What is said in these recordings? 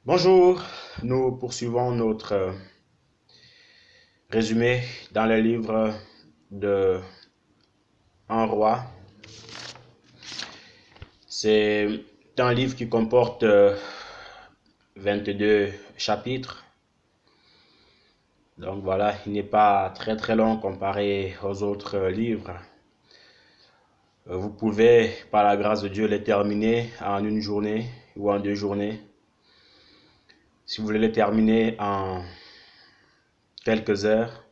Bonjour, nous poursuivons notre résumé dans le livre de Un roi. C'est un livre qui comporte 22 chapitres. Donc voilà, il n'est pas très très long comparé aux autres livres. Vous pouvez, par la grâce de Dieu, les terminer en une journée ou en 2 journées. Si vous voulez les terminer en quelques heures,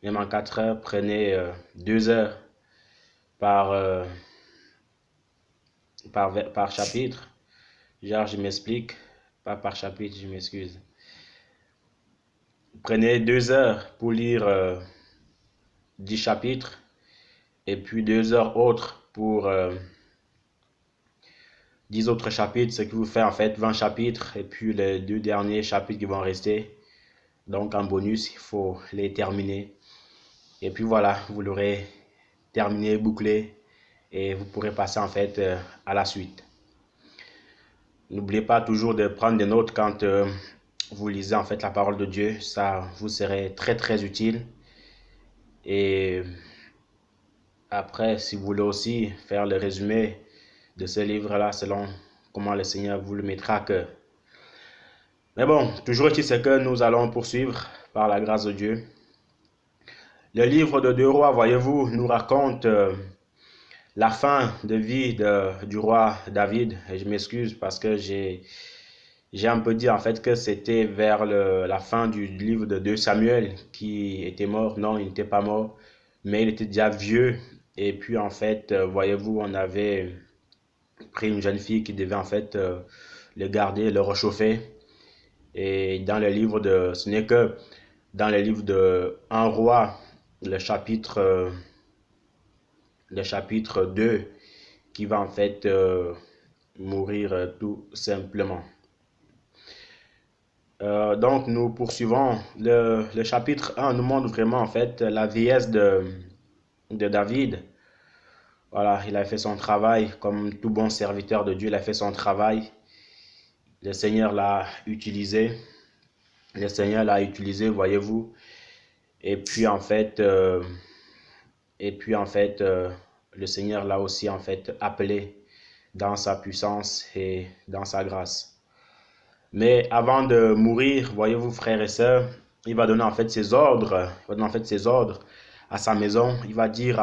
même en 4 heures, prenez 2 heures par, par chapitre. Genre, je m'explique, pas par chapitre, je m'excuse. Prenez 2 heures pour lire 10 chapitres et puis 2 heures autres pour 10 autres chapitres, ce qui vous fait en fait 20 chapitres et puis les 2 derniers chapitres qui vont rester. Donc en bonus, il faut les terminer. Et puis voilà, vous l'aurez terminé, bouclé et vous pourrez passer en fait à la suite. N'oubliez pas toujours de prendre des notes quand vous lisez en fait la parole de Dieu. Ça vous serait très très utile. Et après, si vous voulez aussi faire le résumé de ce livre-là selon comment le Seigneur vous le mettra à cœur. Mais bon, toujours est-il c'est que nous allons poursuivre par la grâce de Dieu. Le livre de 2 rois, voyez-vous, nous raconte la fin de vie du roi David. Et je m'excuse parce que j'ai un peu dit en fait que c'était vers la fin du livre de 2 Samuel qui était mort. Non, il n'était pas mort, mais il était déjà vieux. Et puis en fait, voyez-vous, on avait pris une jeune fille qui devait en fait le garder, le réchauffer. Et dans le livre de, ce n'est que dans le livre de Un roi, le chapitre 2, qui va en fait mourir tout simplement. Donc nous poursuivons. Le chapitre 1 nous montre vraiment en fait la vieillesse de David. Voilà, il a fait son travail comme tout bon serviteur de Dieu, il a fait son travail. Le Seigneur l'a utilisé. Le Seigneur l'a utilisé, voyez-vous. Et puis en fait, le Seigneur l'a aussi en fait appelé dans sa puissance et dans sa grâce. Mais avant de mourir, voyez-vous, frères et sœurs, il va donner en fait ses ordres. Il va donner en fait ses ordres à sa maison. Il va dire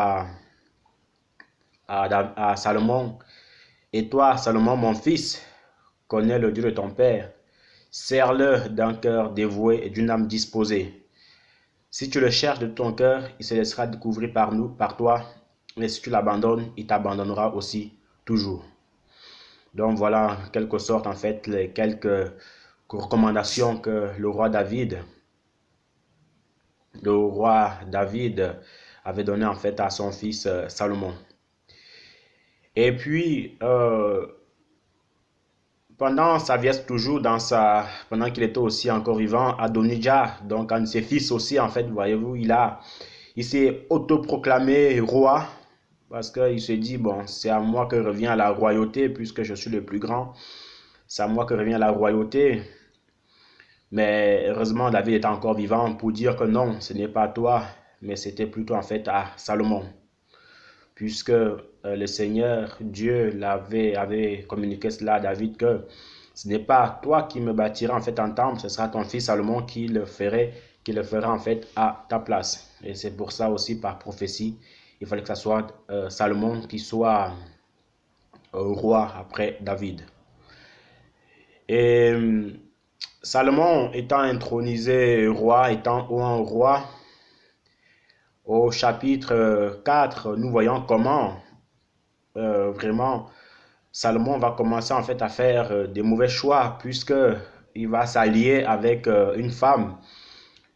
à Salomon, et toi, Salomon, mon fils, connais le Dieu de ton père. Sers-le d'un cœur dévoué et d'une âme disposée. Si tu le cherches de ton cœur, il se laissera découvrir par toi. Mais si tu l'abandonnes, il t'abandonnera aussi toujours. Donc voilà, en quelque sorte, en fait, les quelques recommandations que le roi David avait donné en fait à son fils Salomon. Et puis, pendant sa vieillesse, toujours pendant qu'il était aussi encore vivant, Adonijah, donc un de ses fils aussi, en fait, voyez-vous, il s'est autoproclamé roi parce qu'il se dit, bon, c'est à moi que revient la royauté puisque je suis le plus grand. C'est à moi que revient la royauté. Mais heureusement, David était encore vivant pour dire que non, ce n'est pas à toi, mais c'était plutôt en fait à Salomon. Puisque le Seigneur, Dieu, avait communiqué cela à David que ce n'est pas toi qui me bâtiras en fait un temple, ce sera ton fils Salomon qui le fera en fait à ta place. Et c'est pour ça aussi par prophétie, il fallait que ce soit Salomon qui soit roi après David. Et Salomon étant intronisé roi, étant un roi, au chapitre 4, nous voyons comment vraiment Salomon va commencer en fait à faire des mauvais choix puisque il va s'allier avec une femme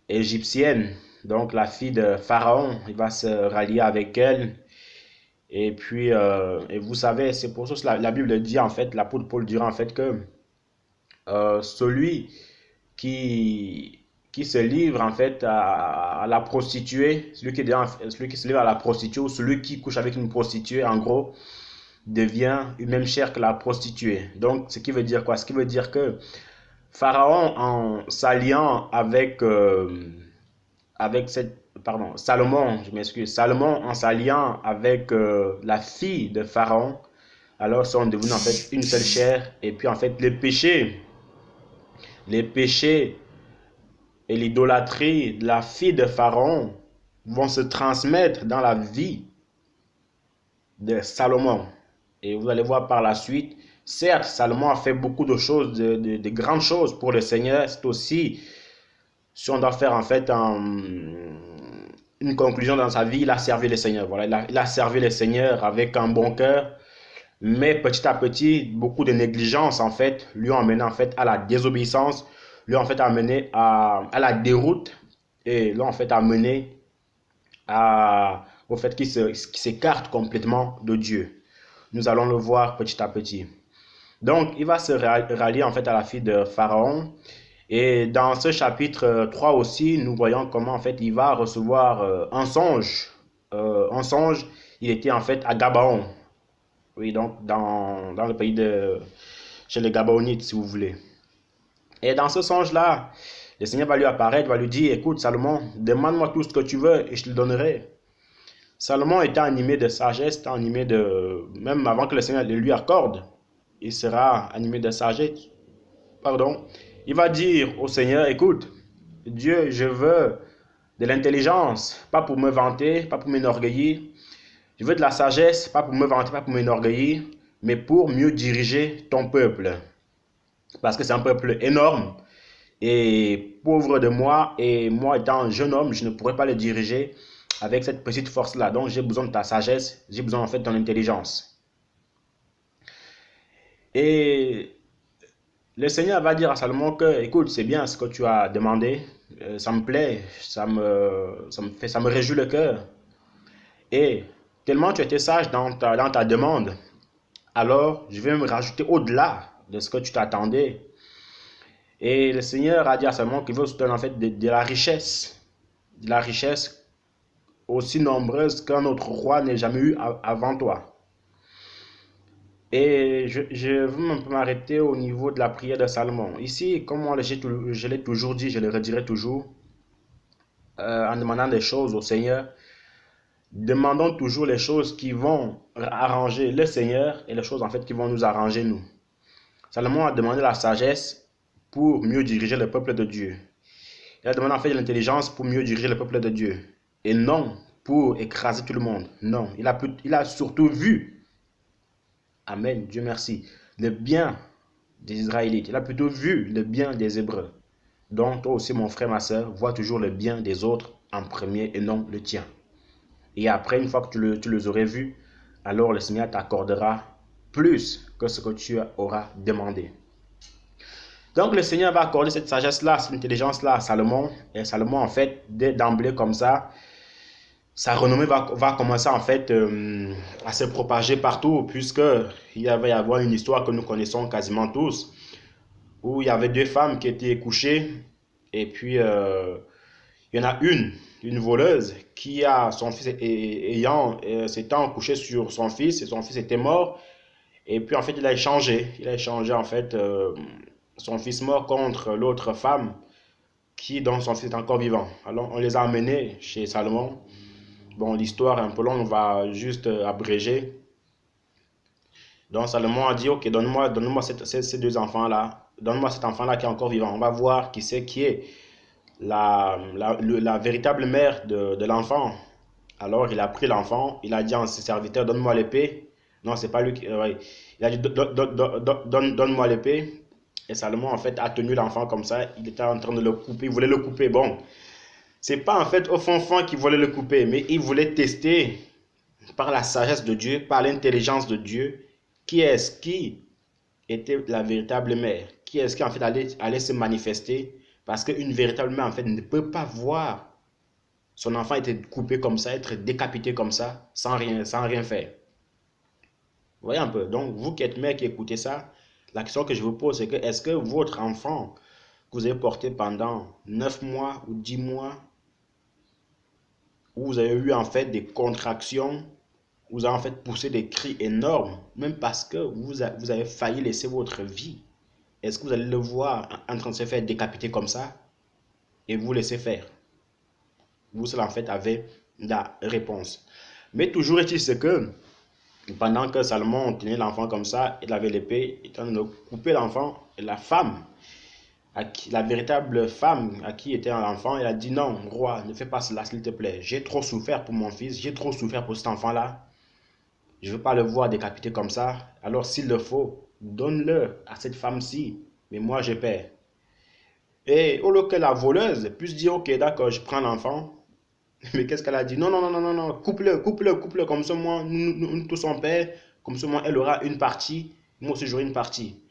égyptienne, donc la fille de Pharaon. Il va se rallier avec elle. Et puis, et vous savez, c'est pour ça que la Bible dit en fait, l'apôtre Paul dira en fait que celui qui, qui se livre en fait à la prostituée, celui qui se livre à la prostituée ou celui qui couche avec une prostituée, en gros, devient une même chair que la prostituée. Donc, ce qui veut dire quoi? Ce qui veut dire que Pharaon, en s'alliant avec Salomon, je m'excuse, Salomon en s'alliant avec la fille de Pharaon, alors sont devenus en fait une seule chair. Et puis en fait, les péchés et l'idolâtrie de la fille de Pharaon vont se transmettre dans la vie de Salomon. Et vous allez voir par la suite, certes, Salomon a fait beaucoup de choses, de grandes choses pour le Seigneur. C'est aussi, si on doit faire en fait une conclusion dans sa vie, il a servi le Seigneur. Voilà, il a servi le Seigneur avec un bon cœur. Mais petit à petit, beaucoup de négligence en fait lui ont amené en fait à la désobéissance, lui ont en fait amené à la déroute et l'ont en fait amené au fait qu'il s'écarte complètement de Dieu. Nous allons le voir petit à petit. Donc, il va se rallier en fait à la fille de Pharaon. Et dans ce chapitre 3 aussi, nous voyons comment en fait il va recevoir un songe. Un songe, il était en fait à Gabaon. Oui, donc dans le pays chez les Gabaonites, si vous voulez. Et dans ce songe-là, le Seigneur va lui apparaître, va lui dire, écoute Salomon, demande-moi tout ce que tu veux et je te le donnerai. Salomon était animé de sagesse, était animé même avant que le Seigneur le lui accorde, il sera animé de sagesse. Pardon. Il va dire au Seigneur, écoute, Dieu, je veux de l'intelligence, pas pour me vanter, pas pour m'enorgueillir. Je veux de la sagesse, pas pour me vanter, pas pour m'enorgueillir, mais pour mieux diriger ton peuple. Parce que c'est un peuple énorme et pauvre de moi, et moi étant un jeune homme, je ne pourrais pas le diriger avec cette petite force-là. Donc j'ai besoin de ta sagesse, j'ai besoin en fait de ton intelligence. Et le Seigneur va dire à Salomon que, écoute, c'est bien ce que tu as demandé, ça me plaît, ça me réjouit le cœur. Et tellement tu étais sage dans ta demande, alors je vais me rajouter au-delà de ce que tu t'attendais. Et le Seigneur a dit à Salomon qu'il veut se donner en fait de la richesse aussi nombreuse qu'un autre roi n'ait jamais eu avant toi. Et je veux un peu m'arrêter au niveau de la prière de Salomon. Ici, comme moi je l'ai toujours dit, je le redirai toujours, en demandant des choses au Seigneur, demandons toujours les choses qui vont arranger le Seigneur et les choses en fait qui vont nous arranger nous. Salomon a demandé la sagesse pour mieux diriger le peuple de Dieu. Il a demandé en fait l'intelligence pour mieux diriger le peuple de Dieu. Et non pour écraser tout le monde. Non, il a surtout vu, amen, Dieu merci, le bien des Israélites. Il a plutôt vu le bien des Hébreux. Donc toi aussi mon frère, ma soeur, vois toujours le bien des autres en premier et non le tien. Et après, une fois que tu les aurais vus, alors le Seigneur t'accordera plus que ce que tu auras demandé. Donc le Seigneur va accorder cette sagesse-là, cette intelligence-là à Salomon. Et Salomon, en fait, d'emblée comme ça, sa renommée va commencer en fait à se propager partout, puisqu'il va y avoir une histoire que nous connaissons quasiment tous, où il y avait deux femmes qui étaient couchées, et puis il y en a une voleuse, qui a son fils s'étant couché sur son fils, et son fils était mort, et puis en fait il a échangé en fait son fils mort contre l'autre femme, dont son fils est encore vivant. Alors on les a amenés chez Salomon. Bon, l'histoire est un peu longue, on va juste abréger. Donc Salomon a dit, ok, donne-moi ces deux enfants-là, donne-moi cet enfant-là qui est encore vivant. On va voir qui est la véritable mère de l'enfant. Alors il a pris l'enfant, il a dit à ses serviteurs, donne-moi l'épée. Non, c'est pas lui qui... ouais. Il a dit, donne-moi l'épée. Et Salomon en fait a tenu l'enfant comme ça, il était en train de le couper, il voulait le couper. Bon, c'est pas en fait au fond qu'il voulait le couper, mais il voulait tester par la sagesse de Dieu, par l'intelligence de Dieu, qui était la véritable mère, qui est-ce qui en fait allait se manifester, parce qu'une véritable mère en fait ne peut pas voir son enfant être coupé comme ça, être décapité comme ça, sans rien faire. Vous voyez un peu. Donc vous qui êtes mère qui écoutez ça, la question que je vous pose c'est que est-ce que votre enfant que vous avez porté pendant 9 mois ou 10 mois, où vous avez eu en fait des contractions, vous avez en fait poussé des cris énormes, même parce que vous avez failli laisser votre vie est-ce que vous allez le voir en train de se faire décapiter comme ça et vous laissez faire? Vous seul en fait avez la réponse. Mais toujours est-il ce que pendant que Salomon tenait l'enfant comme ça, il avait l'épée, il était en train de couper l'enfant, et la femme, la véritable femme à qui était l'enfant, elle a dit non, roi, ne fais pas cela s'il te plaît. J'ai trop souffert pour mon fils, j'ai trop souffert pour cet enfant-là. Je ne veux pas le voir décapité comme ça. Alors s'il le faut, donne-le à cette femme-ci. Mais moi, je paie. Et au lieu que la voleuse puisse dire, ok, d'accord, je prends l'enfant. Mais qu'est-ce qu'elle a dit? Non, non, non, non, non, non, coupe-le, coupe-le, coupe-le. Comme ça, moi, nous tous en paix. Comme ça, moi, elle aura une partie. Moi aussi, j'aurai une partie.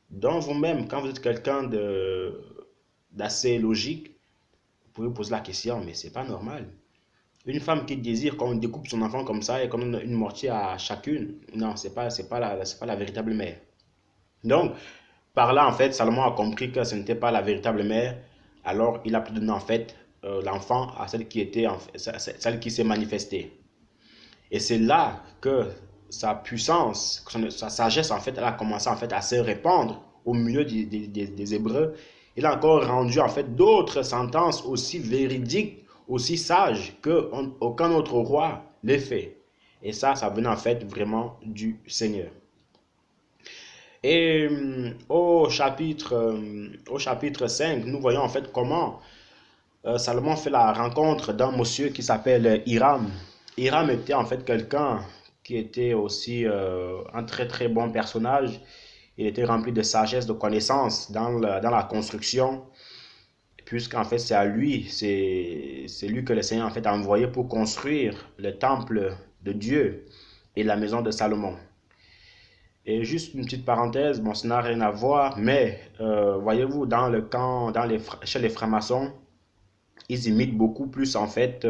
Donc, vous-même, quand vous êtes quelqu'un d'assez logique, vous pouvez vous poser la question, mais c'est pas normal. Une femme qui désire qu'on découpe son enfant comme ça et qu'on donne une moitié à chacune, non, c'est pas la véritable mère. Donc, par là, en fait, Salomon a compris que ce n'était pas la véritable mère. Alors, il a pu donner, en fait, l'enfant à celle qui était, celle qui s'est manifestée. Et c'est là que sa puissance, sa sagesse, en fait, elle a commencé, en fait, à se répandre au milieu des Hébreux. Il a encore rendu, en fait, d'autres sentences aussi véridiques, aussi sages qu'aucun autre roi l'ait fait. Et ça venait, en fait, vraiment du Seigneur. Et au chapitre 5, nous voyons en fait comment Salomon fait la rencontre d'un monsieur qui s'appelle Hiram. Hiram était en fait quelqu'un qui était aussi un très très bon personnage. Il était rempli de sagesse, de connaissances dans la construction, puisqu'en fait c'est lui que le Seigneur en fait a envoyé pour construire le temple de Dieu et la maison de Salomon. Et juste une petite parenthèse, bon, ça n'a rien à voir, mais voyez-vous, dans le camp, chez les francs-maçons, ils imitent beaucoup plus en fait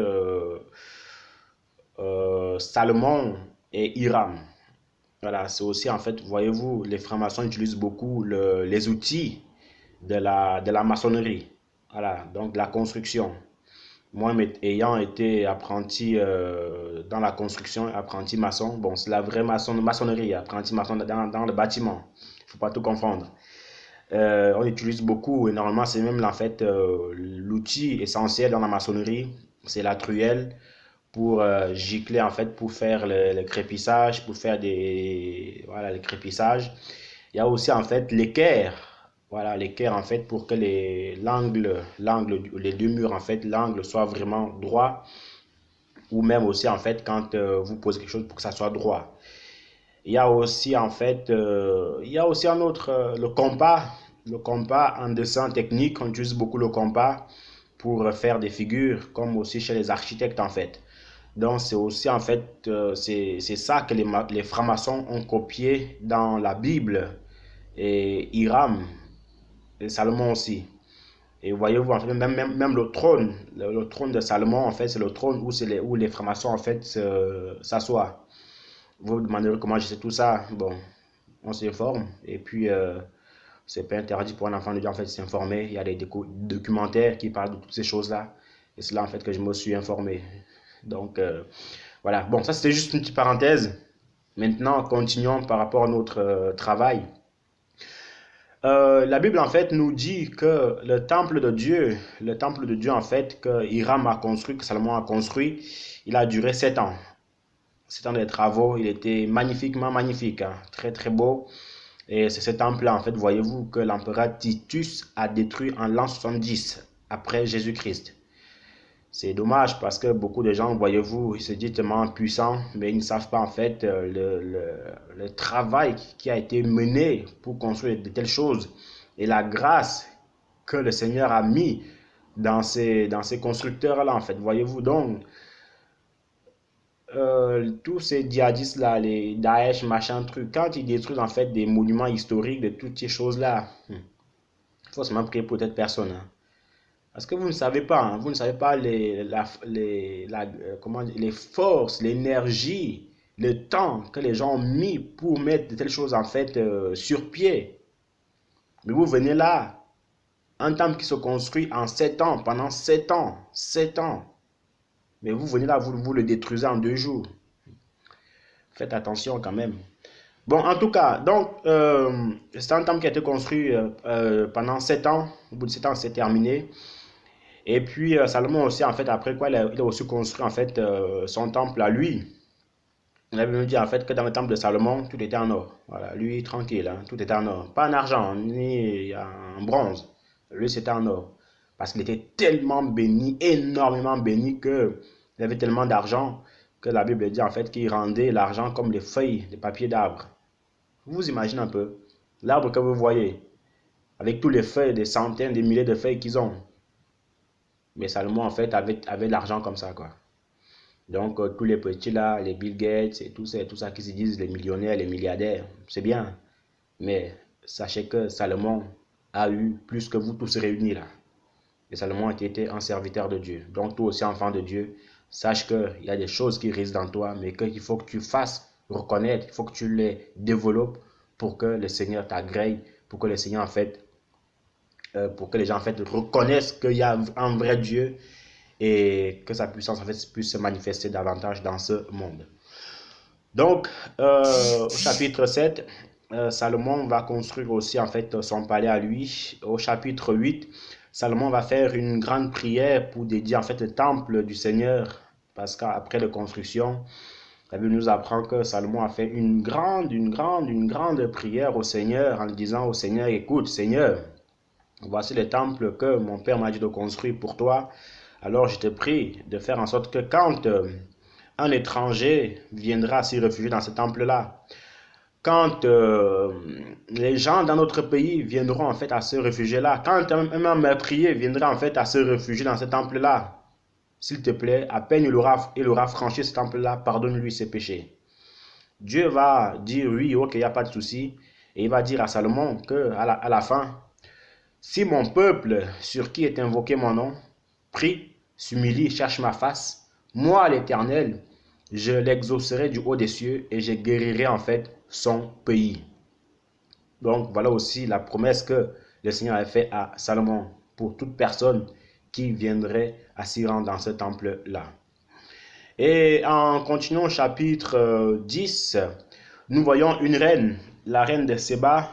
Salomon et Hiram. Voilà, c'est aussi en fait, voyez-vous, les francs-maçons utilisent beaucoup les outils de la maçonnerie. Voilà, donc de la construction. Moi, ayant été apprenti dans la construction, apprenti maçon, bon, c'est la vraie maçonnerie, apprenti maçon dans le bâtiment. Il ne faut pas tout confondre. On utilise beaucoup, et normalement, c'est même en fait l'outil essentiel dans la maçonnerie, c'est la truelle pour gicler, en fait, pour faire le crépissage, pour faire voilà, le crépissage. Il y a aussi en fait l'équerre. Voilà, l'équerre en fait pour que les deux murs en fait, l'angle soit vraiment droit, ou même aussi en fait quand vous posez quelque chose pour que ça soit droit. Il y a aussi en fait, il y a aussi un autre, le compas en dessin technique, on utilise beaucoup le compas pour faire des figures, comme aussi chez les architectes en fait. Donc c'est aussi en fait, c'est ça que les francs-maçons ont copié dans la Bible et Hiram et Salomon aussi. Et voyez-vous, en fait, même le trône de Salomon, en fait, c'est le trône où les francs-maçons, en fait, s'assoient. Vous vous demanderez comment je sais tout ça. Bon, on s'informe. Et puis, c'est pas interdit pour un enfant de Dieu, en fait, de s'informer. Il y a des documentaires qui parlent de toutes ces choses-là. Et c'est là, en fait, que je me suis informé. Donc, voilà. Bon, ça, c'était juste une petite parenthèse. Maintenant, continuons par rapport à notre travail. La Bible en fait nous dit que le temple de Dieu en fait que Hiram a construit, que Salomon a construit, il a duré 7 ans. 7 ans de travaux, il était magnifiquement magnifique, hein, très très beau. Et c'est ce temple-là en fait, voyez-vous que l'empereur Titus a détruit en l'an 70 après Jésus-Christ. C'est dommage parce que beaucoup de gens, voyez-vous, ils se disent tellement puissants, mais ils ne savent pas en fait le travail qui a été mené pour construire de telles choses et la grâce que le Seigneur a mis dans ces constructeurs-là en fait. Voyez-vous donc, tous ces djihadistes-là, les Daesh, machin, truc, quand ils détruisent en fait des monuments historiques, de toutes ces choses-là, il faut seulement prier pour cette personne. Hein. Parce que vous ne savez pas, hein, vous ne savez pas les forces, l'énergie, le temps que les gens ont mis pour mettre de telles choses en fait sur pied. Mais vous venez là, un temple qui se construit en 7 ans, pendant 7 ans, 7 ans. Mais vous venez là, vous le détruisez en 2 jours. Faites attention quand même. Bon, en tout cas, donc, c'est un temple qui a été construit pendant 7 ans. Au bout de 7 ans, c'est terminé. Et puis, Salomon aussi, en fait, après quoi, il a aussi construit, en fait, son temple à lui. On avait même dit, en fait, que dans le temple de Salomon, tout était en or. Voilà, lui, tranquille, hein, tout était en or. Pas en argent, ni en bronze. Lui, c'était en or. Parce qu'il était tellement béni, énormément béni, que il avait tellement d'argent que la Bible dit, en fait, qu'il rendait l'argent comme les feuilles de papier d'arbre. Vous imaginez un peu l'arbre que vous voyez, avec tous les feuilles, des centaines, des milliers de feuilles qu'ils ont. Mais Salomon, en fait, avait de l'argent comme ça, quoi. Donc, tous les petits là, les Bill Gates et tout ça qui se disent les millionnaires, les milliardaires, c'est bien. Mais sachez que Salomon a eu plus que vous tous réunis là. Et Salomon a été un serviteur de Dieu. Donc, toi aussi, enfant de Dieu, sache qu'il y a des choses qui résident en toi, mais qu'il faut que tu fasses reconnaître, il faut que tu les développes pour que le Seigneur t'agrée, pour que le Seigneur, en fait, pour que les gens, en fait, reconnaissent qu'il y a un vrai Dieu et que sa puissance, en fait, puisse se manifester davantage dans ce monde. Donc, au chapitre 7, Salomon va construire aussi, en fait, son palais à lui. Au chapitre 8, Salomon va faire une grande prière pour dédier, en fait, le temple du Seigneur. Parce qu'après la construction, la Bible nous apprend que Salomon a fait une grande prière au Seigneur en disant au Seigneur, écoute, Seigneur, voici le temple que mon père m'a dit de construire pour toi. Alors je te prie de faire en sorte que quand un étranger viendra s'y réfugier dans ce temple-là, quand les gens dans notre pays viendront en fait à se réfugier là, quand un meurtrier viendra en fait à se réfugier dans ce temple-là, s'il te plaît, à peine il aura franchi ce temple-là, pardonne-lui ses péchés. Dieu va dire oui, ok, il n'y a pas de souci. Et il va dire à Salomon à la fin, si mon peuple sur qui est invoqué mon nom, prie, s'humilie, cherche ma face, moi l'Éternel, je l'exaucerai du haut des cieux et je guérirai en fait son pays. Donc voilà aussi la promesse que le Seigneur a faite à Salomon pour toute personne qui viendrait à s'y rendre dans ce temple-là. Et en continuant au chapitre 10, nous voyons une reine, la reine de Séba,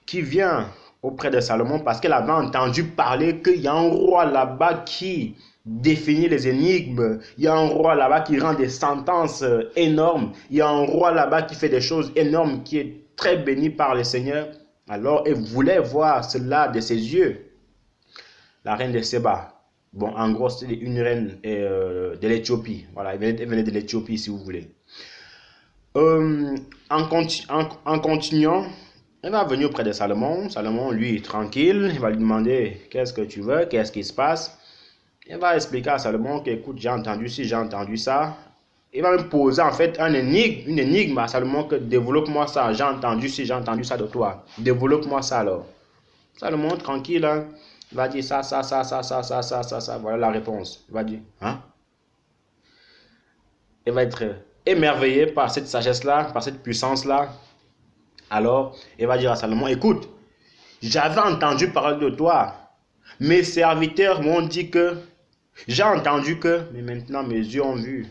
qui vient auprès de Salomon parce qu'elle avait entendu parler qu'il y a un roi là-bas qui définit les énigmes, il y a un roi là-bas qui rend des sentences énormes, il y a un roi là-bas qui fait des choses énormes, qui est très béni par le Seigneur. Alors elle voulait voir cela de ses yeux. La reine de Séba. Bon, en gros, c'est une reine de l'Éthiopie. Voilà, elle venait de l'Éthiopie, si vous voulez. En continuant, elle va venir auprès de Salomon. Salomon, lui, tranquille, il va lui demander qu'est-ce que tu veux, qu'est-ce qui se passe. Il va expliquer à Salomon qu'écoute, j'ai entendu ci, j'ai entendu ça. Il va même poser en fait une énigme à Salomon que développe-moi ça, j'ai entendu ci, j'ai entendu ça de toi. Développe-moi ça alors. Salomon, tranquille, hein, il va dire ça, voilà la réponse. Il va dire, hein? Il va être émerveillé par cette sagesse-là, par cette puissance-là. Alors, il va dire à Salomon, écoute, j'avais entendu parler de toi. Mes serviteurs m'ont dit que, j'ai entendu que, mais maintenant mes yeux ont vu.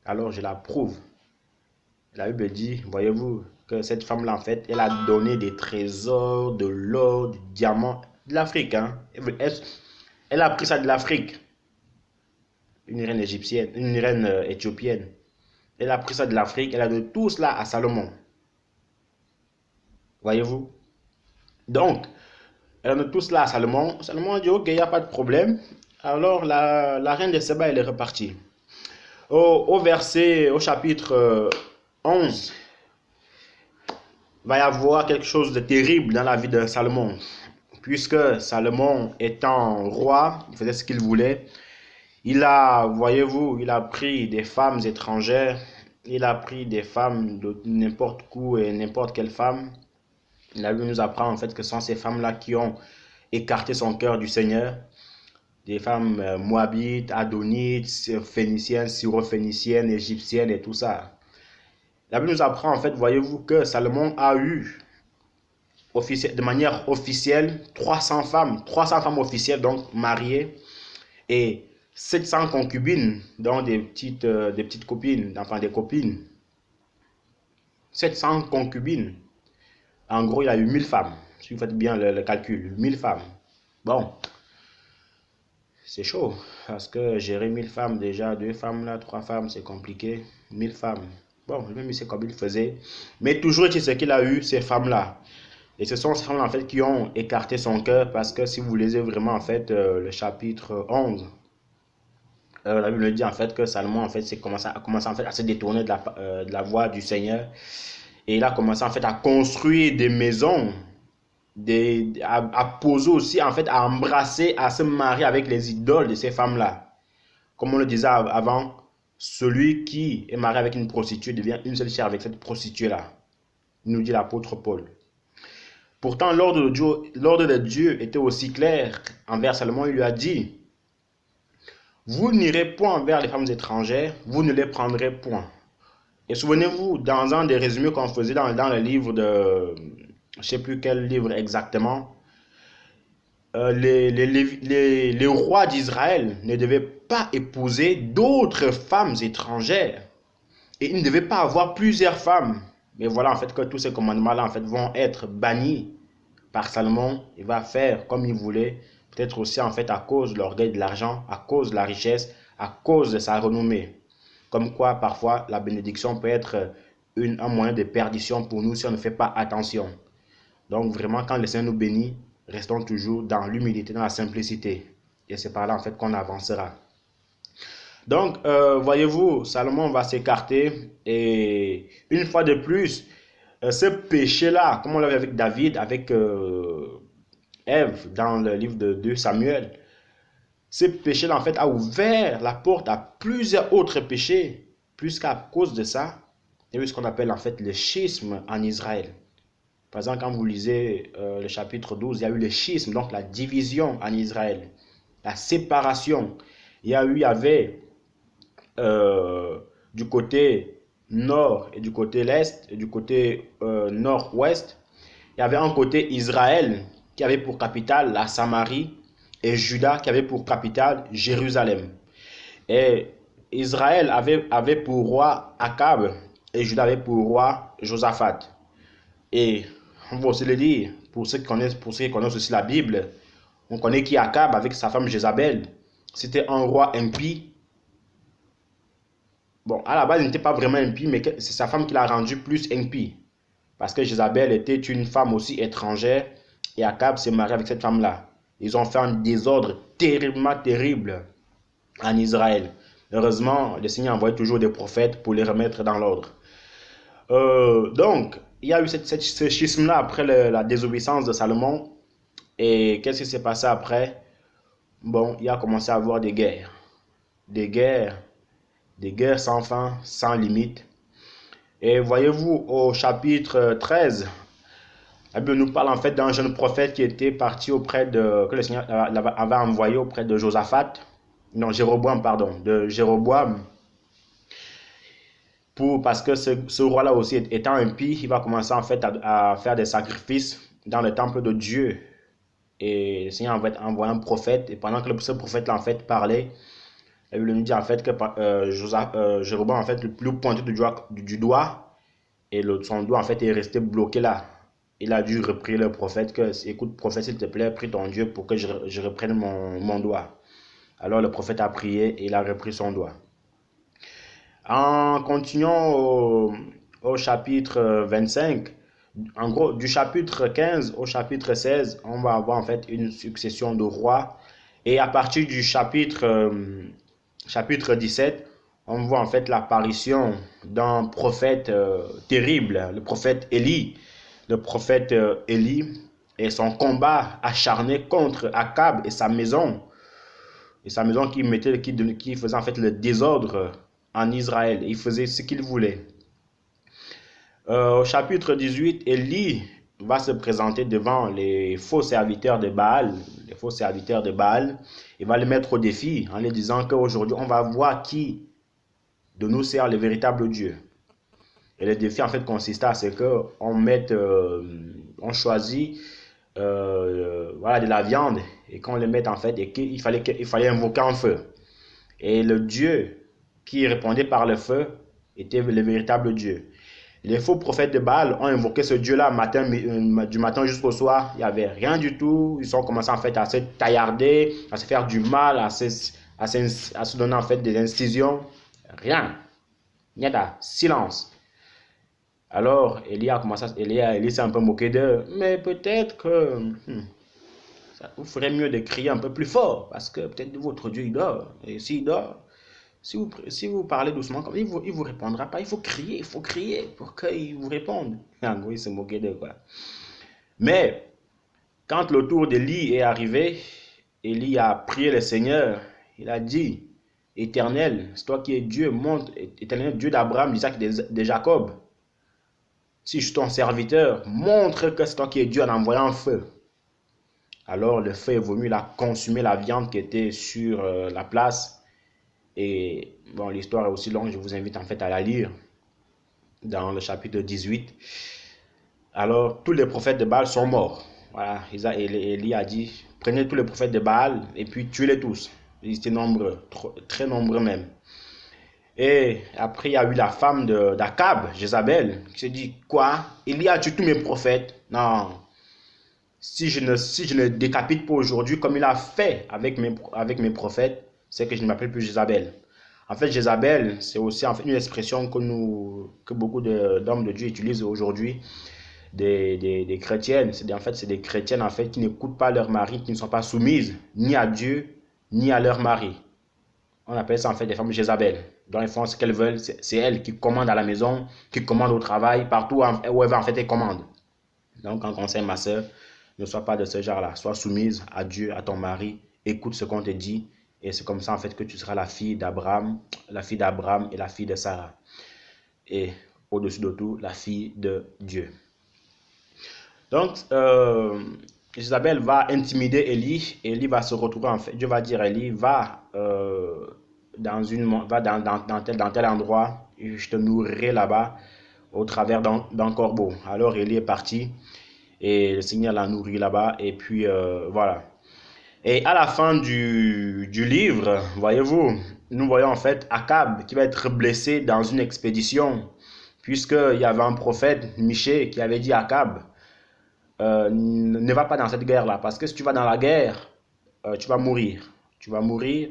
Alors je l'approuve. La Bible dit, voyez-vous, que cette femme-là, en fait, elle a donné des trésors, de l'or, du diamant, de l'Afrique. Hein. Elle a pris ça de l'Afrique. Une reine égyptienne, une reine éthiopienne. Elle a pris ça de l'Afrique, elle a donné tout cela à Salomon. Voyez-vous? Donc, elle a donné tout cela à Salomon. Salomon a dit, ok, il n'y a pas de problème. Alors, la reine de Séba, elle est repartie. Au chapitre 11, il va y avoir quelque chose de terrible dans la vie de Salomon. Puisque Salomon étant roi, il faisait ce qu'il voulait. Il a, voyez-vous, il a pris des femmes étrangères. Il a pris des femmes de n'importe où et n'importe quelle femme. La Bible nous apprend en fait que ce sont ces femmes-là qui ont écarté son cœur du Seigneur. Des femmes moabites, adonites, phéniciennes, syrophéniciennes, égyptiennes et tout ça. La Bible nous apprend en fait, voyez-vous, que Salomon a eu de manière officielle 300 femmes officielles, donc mariées, et 700 concubines, donc des petites copines, enfin des copines. 700 concubines. En gros, il a eu 1000 femmes. Si vous faites bien le calcul, 1000 femmes. Bon, c'est chaud. Parce que gérer 1000 femmes, déjà, 2 femmes là, 3 femmes, c'est compliqué. 1000 femmes. Bon, même il sait comme il faisait. Mais toujours, tu sais qu'il a eu ces femmes-là. Et ce sont ces femmes en fait qui ont écarté son cœur parce que si vous lisez vraiment en fait le chapitre 11, la Bible dit en fait que Salomon en fait a commencé en fait à se détourner de la voie du Seigneur et il a commencé en fait à construire des maisons, à poser aussi en fait à embrasser, à se marier avec les idoles de ces femmes-là. Comme on le disait avant, celui qui est marié avec une prostituée devient une seule chair avec cette prostituée-là, nous dit l'apôtre Paul. Pourtant, l'ordre de Dieu était aussi clair envers Salomon. Il lui a dit, vous n'irez point vers les femmes étrangères, vous ne les prendrez point. Et souvenez-vous, dans un des résumés qu'on faisait dans le livre de, je ne sais plus quel livre exactement, les rois d'Israël ne devaient pas épouser d'autres femmes étrangères. Et ils ne devaient pas avoir plusieurs femmes. Mais voilà en fait que tous ces commandements-là en fait vont être bannis par Salomon. Il va faire comme il voulait, peut-être aussi en fait à cause de l'orgueil de l'argent, à cause de la richesse, à cause de sa renommée. Comme quoi parfois la bénédiction peut être un moyen de perdition pour nous si on ne fait pas attention. Donc vraiment quand le Seigneur nous bénit, restons toujours dans l'humilité, dans la simplicité. Et c'est par là en fait qu'on avancera. Donc, voyez-vous, Salomon va s'écarter et une fois de plus, ce péché-là, comme on l'avait avec David, avec Ève dans le livre de 2 Samuel, ce péché-là en fait a ouvert la porte à plusieurs autres péchés, puisqu'à cause de ça, il y a eu ce qu'on appelle en fait le schisme en Israël. Par exemple, quand vous lisez le chapitre 12, il y a eu le schisme, donc la division en Israël, la séparation. Il y avait du côté nord et du côté l'est et du côté nord-ouest, il y avait un côté Israël qui avait pour capitale la Samarie et Juda qui avait pour capitale Jérusalem. Et Israël avait pour roi Akab et Juda avait pour roi Josaphat. Et on va aussi le dire, pour ceux qui connaissent aussi la Bible, on connaît qui Akab avec sa femme Jézabel. C'était un roi impie. Bon, à la base, il n'était pas vraiment impie, mais c'est sa femme qui l'a rendu plus impie. Parce que Jézabel était une femme aussi étrangère et Akab s'est marié avec cette femme-là. Ils ont fait un désordre terriblement terrible en Israël. Heureusement, le Seigneur envoyait toujours des prophètes pour les remettre dans l'ordre. Donc, il y a eu ce schisme-là après la désobéissance de Salomon. Et qu'est-ce qui s'est passé après? Bon, il a commencé à avoir des guerres. Des guerres sans fin, sans limite. Et voyez-vous, au chapitre 13, la Bible nous parle en fait d'un jeune prophète qui était parti que le Seigneur avait envoyé auprès de Jéroboam, parce que ce roi-là aussi étant impie, il va commencer en fait à faire des sacrifices dans le temple de Dieu. Et le Seigneur va envoyer un prophète, et pendant que ce prophète-là en fait parlait, la Bible nous dit en fait que Jéroboam en fait le pointé du doigt et son doigt en fait est resté bloqué là. Il a dû reprier le prophète que, écoute prophète s'il te plaît, prie ton Dieu pour que je reprenne mon doigt. Alors le prophète a prié et il a repris son doigt. En continuant au chapitre 25, en gros du chapitre 15 au chapitre 16, on va avoir en fait une succession de rois. Et à partir du chapitre 17, on voit en fait l'apparition d'un prophète terrible, le prophète Élie. Le prophète Élie et son combat acharné contre Akab et sa maison. Et sa maison qui faisait en fait le désordre en Israël. Il faisait ce qu'il voulait. Au chapitre 18, Élie va se présenter devant les faux serviteurs de Baal. Les faux serviteurs de Baal. Il va les mettre au défi en les disant qu'aujourd'hui, on va voir qui de nous sert le véritable Dieu. Et le défi en fait consistait à ce qu'on choisit voilà, de la viande et qu'on les mette en fait et qu'il fallait invoquer un feu. Et le Dieu qui répondait par le feu était le véritable Dieu. Les faux prophètes de Baal ont invoqué ce Dieu-là du matin jusqu'au soir. Il n'y avait rien du tout. Ils ont commencé en fait à se taillarder, à se faire du mal, à se donner en fait des incisions. Rien. Nada. Silence. Alors, Élie s'est un peu moqué d'eux. Mais peut-être que ça vous ferait mieux de crier un peu plus fort. Parce que peut-être votre Dieu, il dort. Et s'il dort, si vous parlez doucement, comme il vous répondra pas. Il faut crier pour qu'il vous réponde. En gros, il se moquait d'eux, quoi. Mais, quand le tour d'Élie est arrivé, Élie a prié le Seigneur. Il a dit, Éternel, c'est toi qui es Dieu, montre, Éternel, Dieu d'Abraham, d'Isaac et de Jacob. Si je suis ton serviteur, montre que c'est toi qui es Dieu en envoyant un feu. Alors le feu est venu, il a consumé la viande qui était sur la place. Et bon, l'histoire est aussi longue, je vous invite en fait à la lire dans le chapitre 18. Alors tous les prophètes de Baal sont morts. Voilà, Élie a dit, prenez tous les prophètes de Baal et puis tuez-les tous. Ils étaient nombreux, très nombreux même. Et après, il y a eu la femme d'Akab, Jézabel, qui s'est dit, quoi? Élie a tué tous mes prophètes? Non. Si je ne décapite pas aujourd'hui comme il a fait avec mes prophètes, c'est que je ne m'appelle plus Jézabel. En fait, Jézabel, c'est aussi en fait une expression que beaucoup d'hommes de Dieu utilisent aujourd'hui, des chrétiennes. En fait, c'est des chrétiennes en fait, qui n'écoutent pas leur mari, qui ne sont pas soumises ni à Dieu, ni à leur mari. On appelle ça en fait des femmes Jézabel. Dans les font ce qu'elles veulent, c'est elles qui commandent à la maison, qui commandent au travail, partout où elles vont en fait, elles commandent. Donc, en conseil, ma soeur, ne sois pas de ce genre-là. Sois soumise à Dieu, à ton mari. Écoute ce qu'on te dit. Et c'est comme ça, en fait, que tu seras la fille d'Abraham et la fille de Sarah. Et au-dessus de tout, la fille de Dieu. Donc, Isabelle va intimider Élie. Élie va se retrouver, en fait, Dieu va dire à Élie, va dans tel endroit, et je te nourrirai là-bas au travers d'un corbeau. Alors Élie est parti et le Seigneur l'a nourri là-bas et puis voilà. Et à la fin du livre, voyez-vous, nous voyons en fait Akab qui va être blessé dans une expédition puisqu'il y avait un prophète, Michée, qui avait dit à Akab, ne va pas dans cette guerre-là parce que si tu vas dans la guerre, tu vas mourir. Tu vas mourir.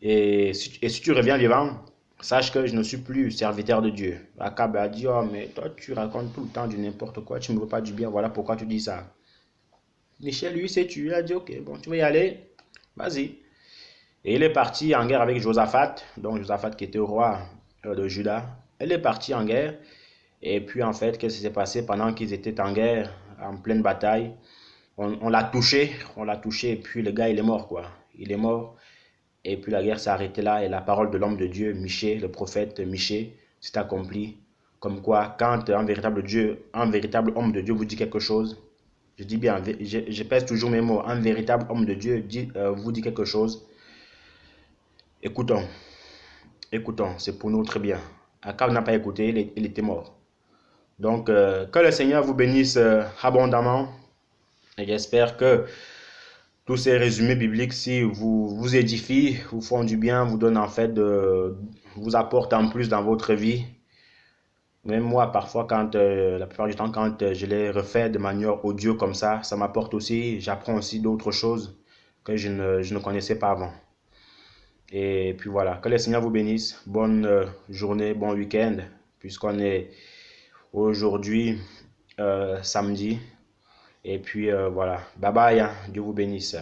Et si tu reviens vivant, sache que je ne suis plus serviteur de Dieu. Akab a dit, oh mais toi tu racontes tout le temps du n'importe quoi, tu ne me veux pas du bien, voilà pourquoi tu dis ça. Michel lui s'est tué, il a dit, ok, bon tu veux y aller, vas-y. Et il est parti en guerre avec Josaphat, donc Josaphat qui était roi de Juda. Il est parti en guerre, et puis en fait, qu'est-ce qui s'est passé pendant qu'ils étaient en guerre, en pleine bataille, on l'a touché, et puis le gars il est mort quoi, il est mort. Et puis la guerre s'est arrêtée là et la parole de l'homme de Dieu, Michée, le prophète Michée, s'est accomplie. Comme quoi, quand un véritable homme de Dieu vous dit quelque chose, je dis bien, je pèse toujours mes mots, un véritable homme de Dieu vous dit quelque chose, écoutons, c'est pour notre bien. Akab n'a pas écouté, il était mort. Donc, que le Seigneur vous bénisse abondamment et j'espère que tous ces résumés bibliques, si vous édifient, vous font du bien, vous donnent en fait, vous apportent en plus dans votre vie. Même moi, parfois, la plupart du temps, quand je les refais de manière audio comme ça m'apporte aussi, j'apprends aussi d'autres choses que je ne connaissais pas avant. Et puis voilà, que le Seigneur vous bénisse. Bonne journée, bon week-end, puisqu'on est aujourd'hui samedi. Et puis voilà, bye bye, hein. Dieu vous bénisse.